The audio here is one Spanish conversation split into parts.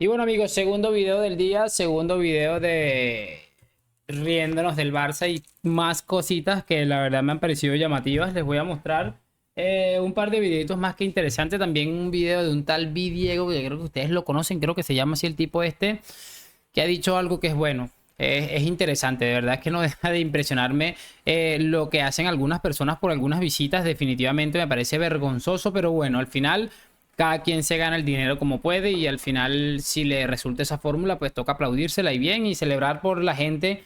Y bueno amigos, segundo video del día, segundo video de riéndonos del Barça y más cositas que la verdad me han parecido llamativas. Les voy a mostrar un par de videitos más que interesantes. También un video de un tal Diego, que creo que ustedes lo conocen, creo que se llama así el tipo este, que ha dicho algo que es bueno. Es interesante, de verdad es que no deja de impresionarme lo que hacen algunas personas por algunas visitas. Definitivamente me parece vergonzoso, pero bueno, al final cada quien se gana el dinero como puede y al final si le resulta esa fórmula pues toca aplaudírsela y bien y celebrar por la gente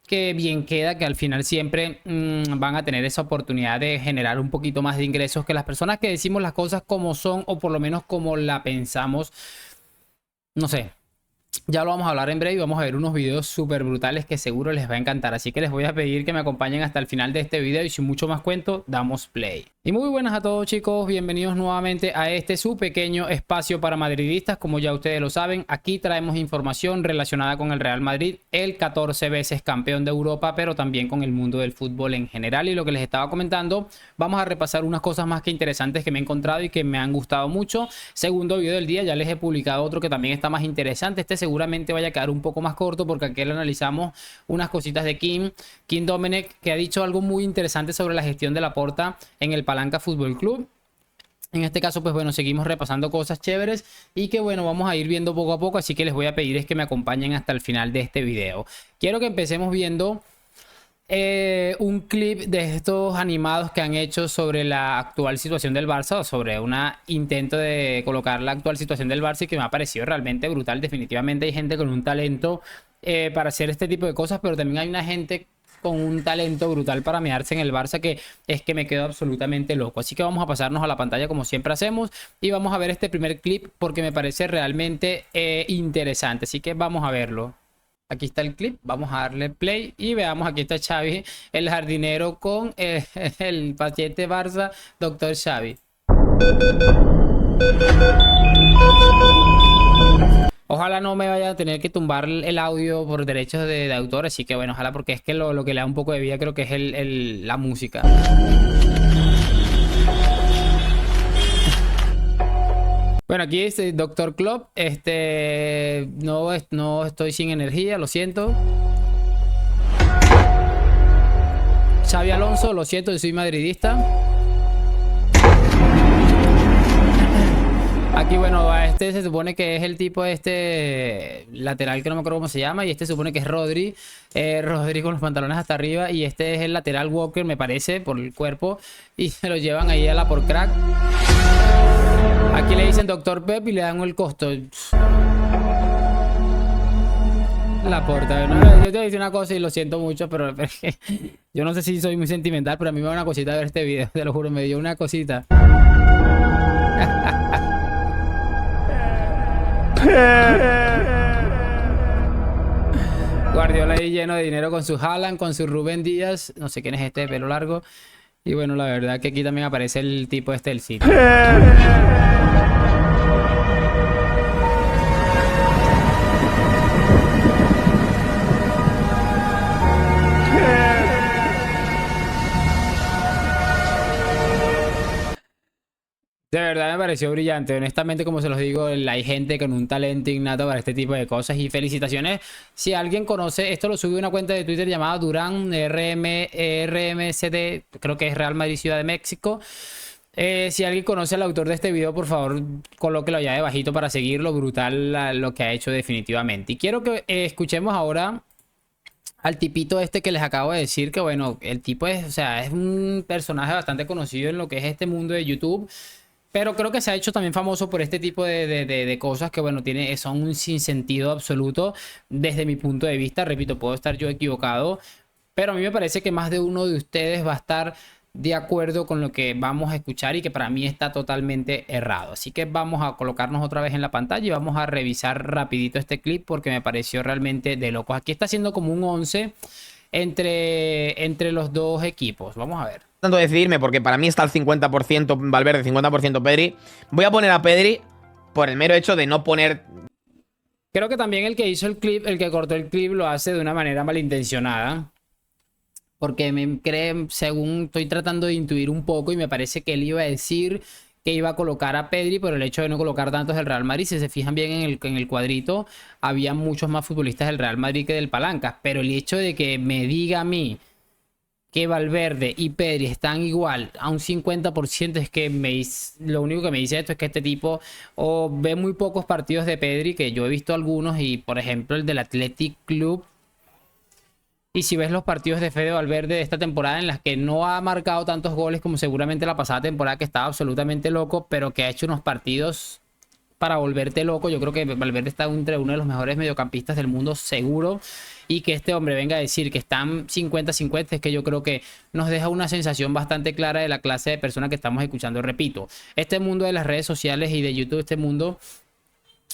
que bien queda, que al final siempre van a tener esa oportunidad de generar un poquito más de ingresos que las personas que decimos las cosas como son o por lo menos como la pensamos. No sé, ya lo vamos a hablar en breve y vamos a ver unos videos súper brutales que seguro les va a encantar. Así que les voy a pedir que me acompañen hasta el final de este video y sin mucho más cuento, damos play. Y muy buenas a todos chicos, bienvenidos nuevamente a este su pequeño espacio para madridistas. Como ya ustedes lo saben, aquí traemos información relacionada con el Real Madrid, el 14 veces campeón de Europa, pero también con el mundo del fútbol en general. Y lo que les estaba comentando, vamos a repasar unas cosas más que interesantes que me he encontrado y que me han gustado mucho. Segundo video del día, ya les he publicado otro que también está más interesante. Este seguramente vaya a quedar un poco más corto porque aquí le analizamos unas cositas de Kim Domenech, que ha dicho algo muy interesante sobre la gestión de Laporta en el Palanca Fútbol Club. En este caso, pues bueno, seguimos repasando cosas chéveres y que bueno, vamos a ir viendo poco a poco, así que les voy a pedir es que me acompañen hasta el final de este video. Quiero que empecemos viendo un clip de estos animados que han hecho sobre la actual situación del Barça o sobre un intento de colocar la actual situación del Barça y que me ha parecido realmente brutal. Definitivamente hay gente con un talento para hacer este tipo de cosas, pero también hay una gente con un talento brutal para mearse en el Barça que es que me quedo absolutamente loco. Así que vamos a pasarnos a la pantalla como siempre hacemos y vamos a ver este primer clip porque me parece realmente interesante. Así que vamos a verlo. Aquí está el clip, vamos a darle play y veamos, aquí está Xavi, el jardinero con el paciente Barça, doctor Xavi. Ojalá no me vaya a tener que tumbar el audio por derechos de autor, así que bueno, ojalá, porque es que lo que le da un poco de vida creo que es la música. Bueno, aquí dice Doctor Club, no estoy sin energía, lo siento. Xavi Alonso, lo siento, yo soy madridista. Aquí, bueno, a este se supone que es el tipo lateral que no me acuerdo cómo se llama. Y este se supone que es Rodri. Rodri con los pantalones hasta arriba. Y este es el lateral Walker, me parece, por el cuerpo. Y se lo llevan ahí a la por crack. Aquí le dicen Doctor Pep y le dan el costo. La porta, ¿no? Yo te voy una cosa y lo siento mucho, pero yo no sé si soy muy sentimental, pero a mí me da una cosita ver este video, te lo juro, me dio una cosita. Guardiola ahí lleno de dinero con su Haaland, con su Rubén Díaz, no sé quién es este de pelo largo. Y bueno, la verdad que aquí también aparece el tipo este del sitio. De verdad me pareció brillante, honestamente, como se los digo, hay gente con un talento innato para este tipo de cosas y felicitaciones. Si alguien conoce, esto lo subí a una cuenta de Twitter llamada Durán RMCD, creo que es Real Madrid Ciudad de México. Si alguien conoce al autor de este video, por favor, colóquelo allá debajito para seguirlo, brutal lo que ha hecho definitivamente. Y quiero que escuchemos ahora al tipito este que les acabo de decir, que bueno, el tipo es, o sea, es un personaje bastante conocido en lo que es este mundo de YouTube. Pero creo que se ha hecho también famoso por este tipo de cosas que, bueno, son un sinsentido absoluto desde mi punto de vista. Repito, puedo estar yo equivocado, pero a mí me parece que más de uno de ustedes va a estar de acuerdo con lo que vamos a escuchar y que para mí está totalmente errado. Así que vamos a colocarnos otra vez en la pantalla y vamos a revisar rapidito este clip porque me pareció realmente de locos. Aquí está haciendo como un 11 entre los dos equipos. Vamos a ver. Tanto decidirme porque para mí está el 50% Valverde, 50% Pedri. Voy a poner a Pedri por el mero hecho de no poner... Creo que también el que hizo el clip, el que cortó el clip, lo hace de una manera malintencionada. Porque según estoy tratando de intuir un poco y me parece que él iba a decir que iba a colocar a Pedri por el hecho de no colocar tantos del Real Madrid. Si se fijan bien en el cuadrito, había muchos más futbolistas del Real Madrid que del Palancas. Pero el hecho de que me diga a mí que Valverde y Pedri están igual a un 50%, es que lo único que me dice esto es que este tipo o ve muy pocos partidos de Pedri, que yo he visto algunos, y por ejemplo el del Athletic Club. Y si ves los partidos de Fede Valverde de esta temporada, en las que no ha marcado tantos goles como seguramente la pasada temporada, que estaba absolutamente loco, pero que ha hecho unos partidos para volverte loco. Yo creo que Valverde está entre uno de los mejores mediocampistas del mundo, seguro. Y que este hombre venga a decir que están 50-50, es que yo creo que nos deja una sensación bastante clara de la clase de personas que estamos escuchando. Repito, este mundo de las redes sociales y de YouTube, este mundo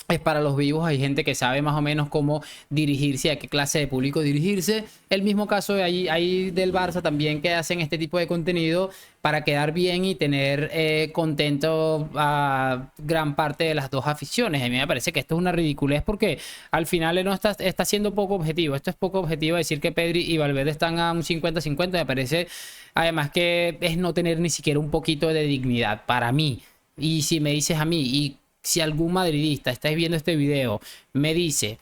es para los vivos. Hay gente que sabe más o menos cómo dirigirse, a qué clase de público dirigirse. El mismo caso de ahí del Barça también, que hacen este tipo de contenido para quedar bien y tener contento a gran parte de las dos aficiones. A mí me parece que esto es una ridiculez, porque al final no está siendo poco objetivo. Esto es poco objetivo decir que Pedri y Valverde están a un 50-50. Me parece además que es no tener ni siquiera un poquito de dignidad para mí. Y si me dices a mí, y si algún madridista estáis viendo este video me dice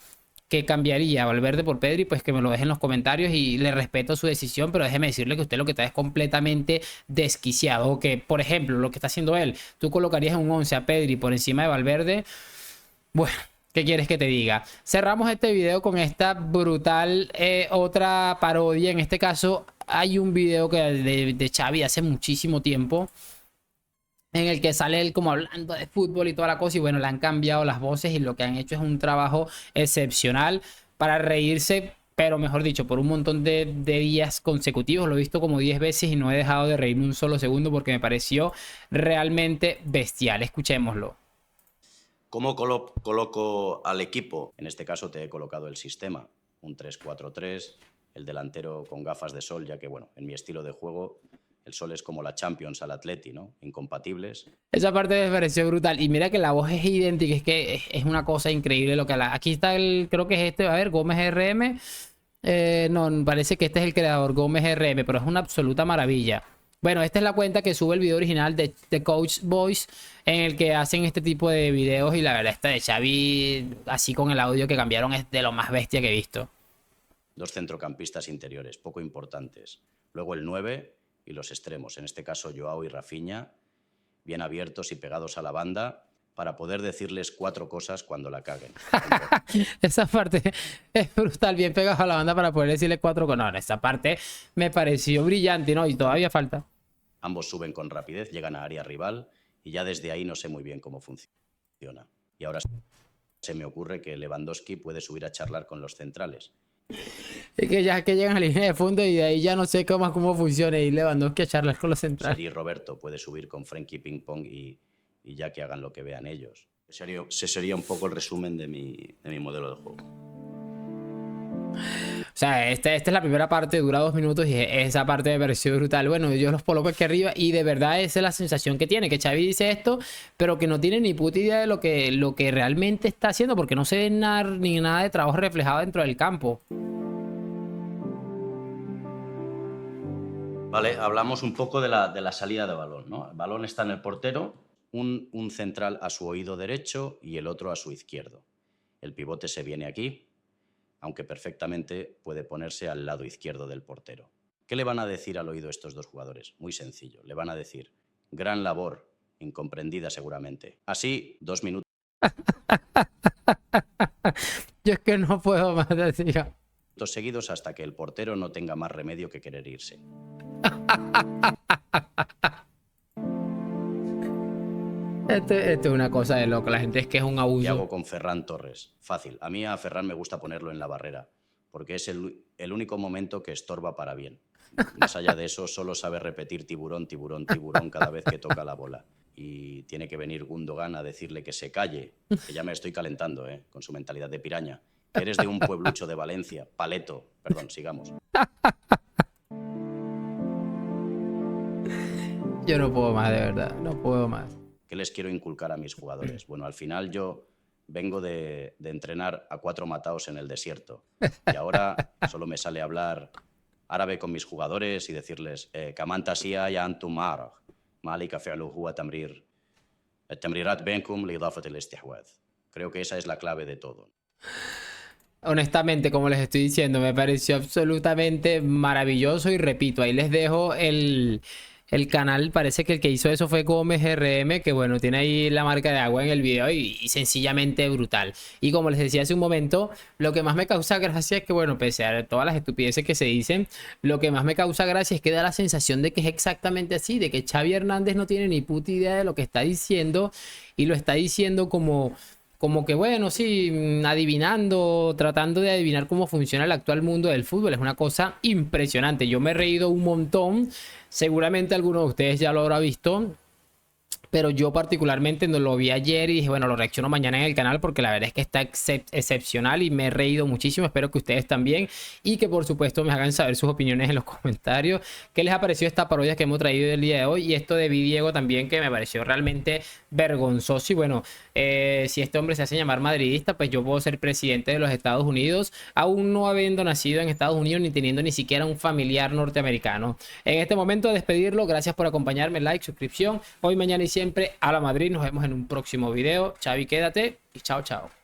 que cambiaría a Valverde por Pedri, pues que me lo deje en los comentarios y le respeto su decisión, pero déjeme decirle que usted lo que está es completamente desquiciado. O que, por ejemplo, lo que está haciendo él, tú colocarías en un 11 a Pedri por encima de Valverde. Bueno, ¿qué quieres que te diga? Cerramos este video con esta brutal otra parodia. En este caso hay un video de Xavi hace muchísimo tiempo, en el que sale él como hablando de fútbol y toda la cosa, y bueno, le han cambiado las voces y lo que han hecho es un trabajo excepcional para reírse, pero mejor dicho, por un montón de días consecutivos. Lo he visto como 10 veces y no he dejado de reírme un solo segundo porque me pareció realmente bestial. Escuchémoslo. ¿Cómo coloco al equipo? En este caso te he colocado el sistema, un 3-4-3, el delantero con gafas de sol, ya que, bueno, en mi estilo de juego el sol es como la Champions al Atleti, ¿no? Incompatibles. Esa parte me pareció brutal. Y mira que la voz es idéntica, es que es una cosa increíble lo que la... Aquí está creo que es este, a ver, Gómez RM. No, parece que este es el creador, Gómez RM, pero es una absoluta maravilla. Bueno, esta es la cuenta que sube el video original de Coach Boys, en el que hacen este tipo de videos, y la verdad esta de Xavi, así con el audio que cambiaron, es de lo más bestia que he visto. Dos centrocampistas interiores, poco importantes. Luego el 9 y los extremos, en este caso Joao y Rafinha, bien abiertos y pegados a la banda, para poder decirles 4 cosas cuando la caguen. Esa parte es brutal, bien pegados a la banda para poder decirle 4 cosas. No, esa parte me pareció brillante, ¿no? Y todavía falta. Ambos suben con rapidez, llegan a área rival, y ya desde ahí no sé muy bien cómo funciona. Y ahora se me ocurre que Lewandowski puede subir a charlar con los centrales. Y que ya que llegan a la línea de fondo, y de ahí ya no sé cómo funciona, y Lewandowski a charlar con los centrales. Sergi Roberto puede subir con Frenkie Ping Pong y ya que hagan lo que vean ellos. Ese sería un poco el resumen de mi modelo de juego. O sea, esta es la primera parte, dura 2 minutos, y esa parte me pareció brutal. Bueno, yo los coloco aquí arriba y de verdad esa es la sensación que tiene, que Xavi dice esto, pero que no tiene ni puta idea de lo que realmente está haciendo, porque no se ve ni nada de trabajo reflejado dentro del campo. Vale, hablamos un poco de la salida de balón, ¿no? El balón está en el portero, un central a su oído derecho y el otro a su izquierdo. El pivote se viene aquí, aunque perfectamente puede ponerse al lado izquierdo del portero. ¿Qué le van a decir al oído estos dos jugadores? Muy sencillo, le van a decir, gran labor, incomprendida seguramente. Así, 2 minutos Yo es que no puedo más decir. seguidos hasta que el portero no tenga más remedio que querer irse. Esto es una cosa de loco. La gente es que es un ¿Qué abuso. hago con Ferran Torres? Fácil. A mí a Ferran me gusta ponerlo en la barrera, porque es el único momento que estorba para bien. Más allá de eso, solo sabe repetir tiburón, tiburón, tiburón cada vez que toca la bola. Y tiene que venir Gundogan a decirle que se calle, que ya me estoy calentando, con su mentalidad de piraña. Que eres de un pueblucho de Valencia, Paleto. Perdón, sigamos. Yo no puedo más, de verdad. No puedo más. ¿Qué les quiero inculcar a mis jugadores? Bueno, al final yo vengo de entrenar a 4 mataos en el desierto. Y ahora solo me sale hablar árabe con mis jugadores y decirles Kamanta siya ya antum marag, malika fi'luhu wa tamrir التمريرات بينكم لإضافة الاستحواذ. Creo que esa es la clave de todo. Honestamente, como les estoy diciendo, me pareció absolutamente maravilloso y repito, ahí les dejo el canal. Parece que el que hizo eso fue Gómez RM, que bueno, tiene ahí la marca de agua en el video y sencillamente brutal. Y como les decía hace un momento, lo que más me causa gracia es que bueno, pese a todas las estupideces que se dicen, lo que más me causa gracia es que da la sensación de que es exactamente así, de que Xavi Hernández no tiene ni puta idea de lo que está diciendo y lo está diciendo como que bueno, sí, adivinando, tratando de adivinar cómo funciona el actual mundo del fútbol. Es una cosa impresionante. Yo me he reído un montón. Seguramente alguno de ustedes ya lo habrá visto. Pero yo particularmente no lo vi ayer y dije, bueno, lo reacciono mañana en el canal porque la verdad es que está excepcional y me he reído muchísimo. Espero que ustedes también y que por supuesto me hagan saber sus opiniones en los comentarios. ¿Qué les ha parecido esta parodia que hemos traído el día de hoy? Y esto de Diego también, que me pareció realmente vergonzoso. Y bueno, si este hombre se hace llamar madridista, pues yo puedo ser presidente de los Estados Unidos, aún no habiendo nacido en Estados Unidos ni teniendo ni siquiera un familiar norteamericano. En este momento, despedirlo. Gracias por acompañarme. Like, suscripción. Hoy, mañana y siempre a la Madrid. Nos vemos en un próximo video. Xavi, quédate y chao, chao.